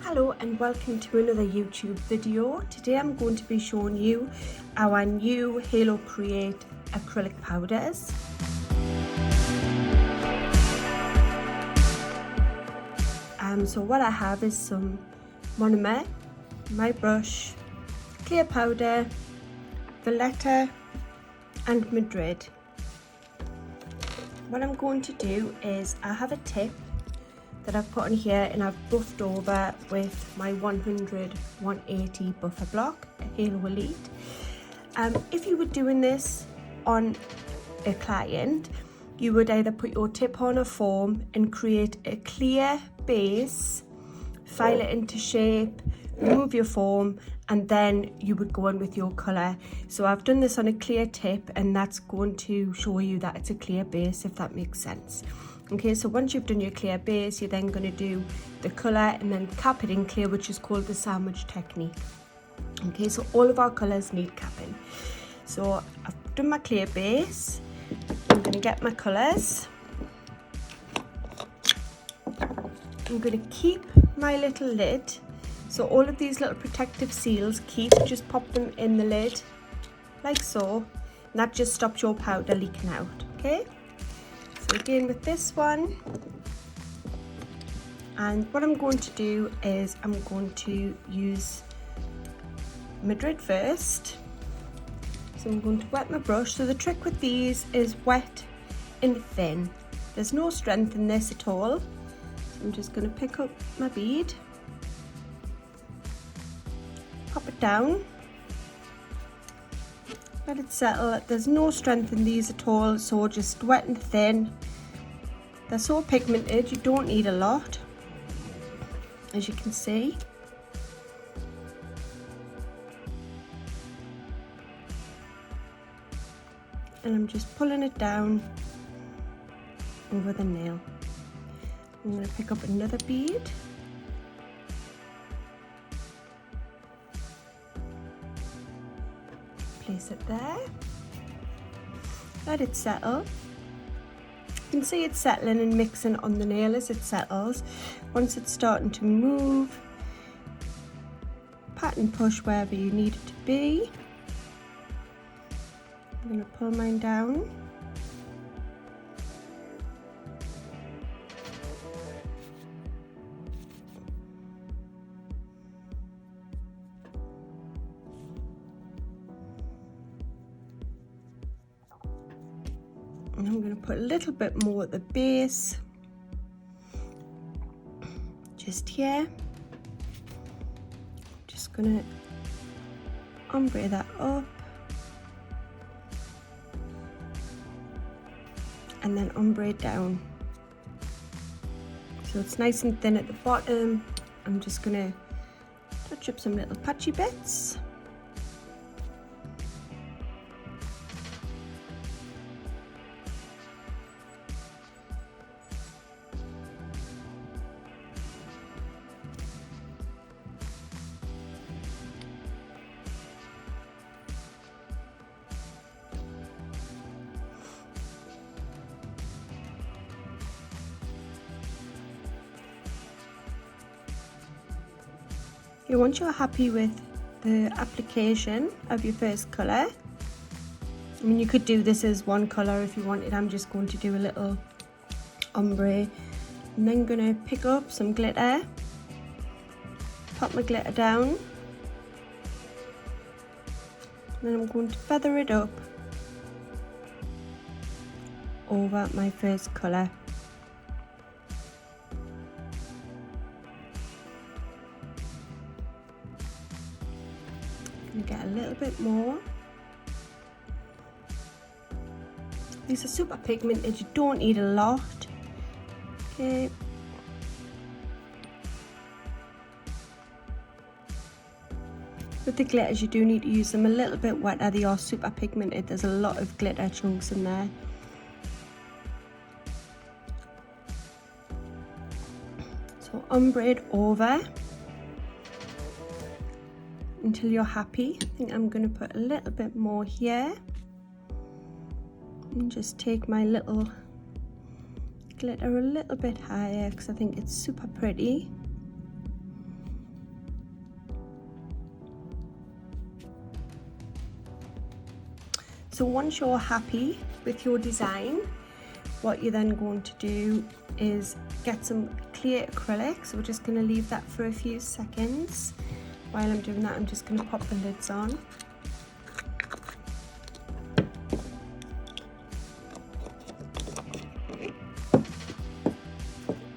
Hello and welcome to another YouTube video. Today I'm going to be showing you our new Halo Create acrylic powders. So what I have is some monomer, my brush, clear powder, Valletta and Madrid. What I'm going to do is I have a tip that I've put on here and I've buffed over with my 100-180 buffer block, a Halo Elite. If you were doing this on a client, you would either put your tip on a foam and create a clear base, file it into shape, remove your foam, and then you would go in with your colour. So I've done this on a clear tip and that's going to show you that it's a clear base, if that makes sense. Okay, so once you've done your clear base, you're then going to do the colour and then cap it in clear, which is called the sandwich technique. Okay, so all of our colours need capping. So I've done my clear base. I'm going to get my colours. I'm going to keep my little lid. So all of these little protective seals, just pop them in the lid like so. And that just stops your powder leaking out, okay? So again with this one, and what I'm going to do is I'm going to use Madrid first. So I'm going to wet my brush. So the trick with these is wet and thin. There's no strength in this at all. So I'm just going to pick up my bead, pop it down, let it settle. There's no strength in these at all, so just wet and thin. They're so pigmented, you don't need a lot, as you can see. And I'm just pulling it down over the nail. I'm going to pick up another bead. Place it there. Let it settle. You can see it's settling and mixing on the nail as it settles. Once it's starting to move, pat and push wherever you need it to be. I'm going to pull mine down. And I'm going to put a little bit more at the base, just here. Just going to ombre that up and then ombre it down. So it's nice and thin at the bottom. I'm just going to touch up some little patchy bits. Once you're happy with the application of your first colour, I mean, you could do this as one colour if you wanted. I'm just going to do a little ombre. I'm then going to pick up some glitter, pop my glitter down, and then I'm going to feather it up over my first colour. Get a little bit more. These are super pigmented, you don't need a lot. Okay. With the glitters, you do need to use them a little bit wetter. They are super pigmented. There's a lot of glitter chunks in there. So ombre it over until you're happy. I think I'm going to put a little bit more here and just take my little glitter a little bit higher because I think it's super pretty. So once you're happy with your design, what you're then going to do is get some clear acrylic. So we're just going to leave that for a few seconds. While I'm doing that, I'm just going to pop the lids on.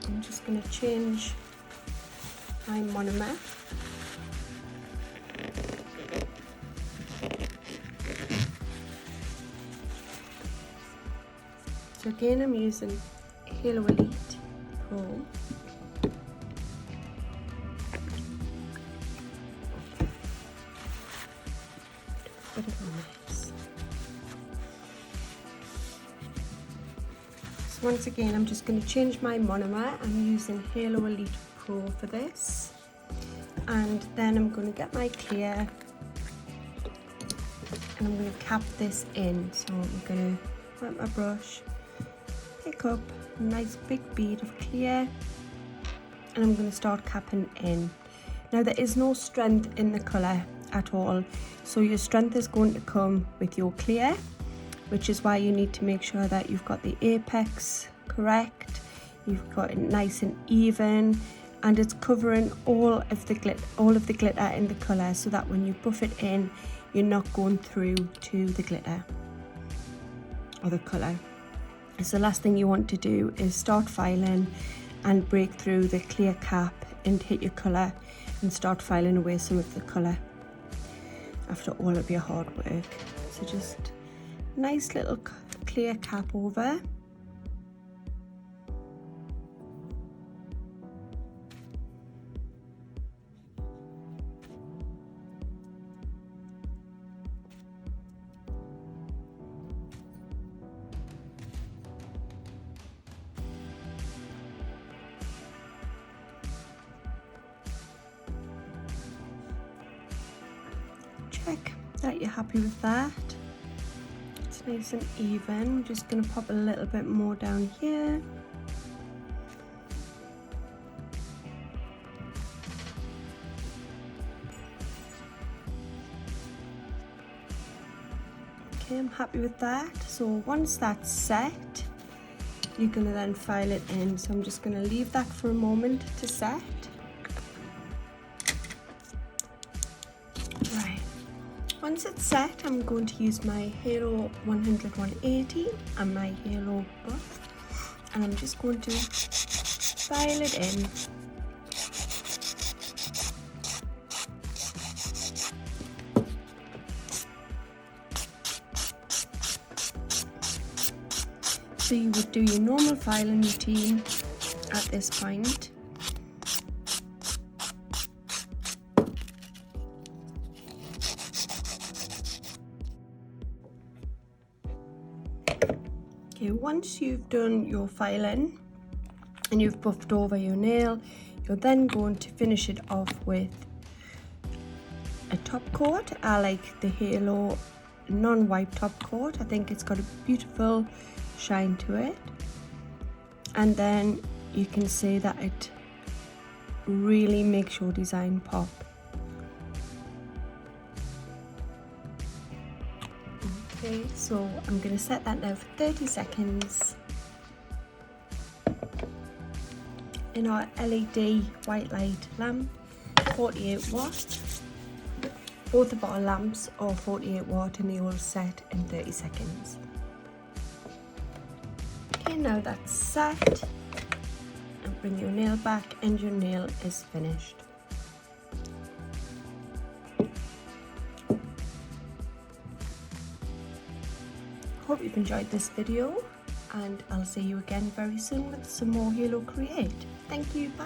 I'm just going to change my monomer. So again, I'm using Halo Elite Pro. Bit of a mess. So once again, I'm just going to change my monomer. I'm using Halo Elite Pro for this. And then I'm going to get my clear and I'm going to cap this in. So I'm going to wet my brush, pick up a nice big bead of clear, and I'm going to start capping in. Now there is no strength in the colour at all, so your strength is going to come with your clear, which is why you need to make sure that you've got the apex correct, you've got it nice and even, and it's covering all of the glitter in the colour, so that when you buff it in, you're not going through to the glitter or the colour. So the last thing you want to do is start filing and break through the clear cap and hit your colour and start filing away some of the colour after all of your hard work. So just nice little clear cap over. Check that you're happy with that. It's nice and even. I'm just going to pop a little bit more down here. Okay, I'm happy with that. So once that's set, you're going to then file it in. So I'm just going to leave that for a moment to set. Once it's set, I'm going to use my Halo 100-180 and my Halo buff, and I'm just going to file it in. So you would do your normal filing routine at this point. Okay, once you've done your filing and you've buffed over your nail, you're then going to finish it off with a top coat. I like the Halo non-wipe top coat. I think it's got a beautiful shine to it, and then you can see that it really makes your design pop. Okay, so I'm going to set that now for 30 seconds in our LED white light lamp, 48 watt. Both of our lamps are 48 watt and they all set in 30 seconds. Okay, now that's set, and bring your nail back and your nail is finished. Hope you've enjoyed this video, and I'll see you again very soon with some more Halo Create. Thank you, bye!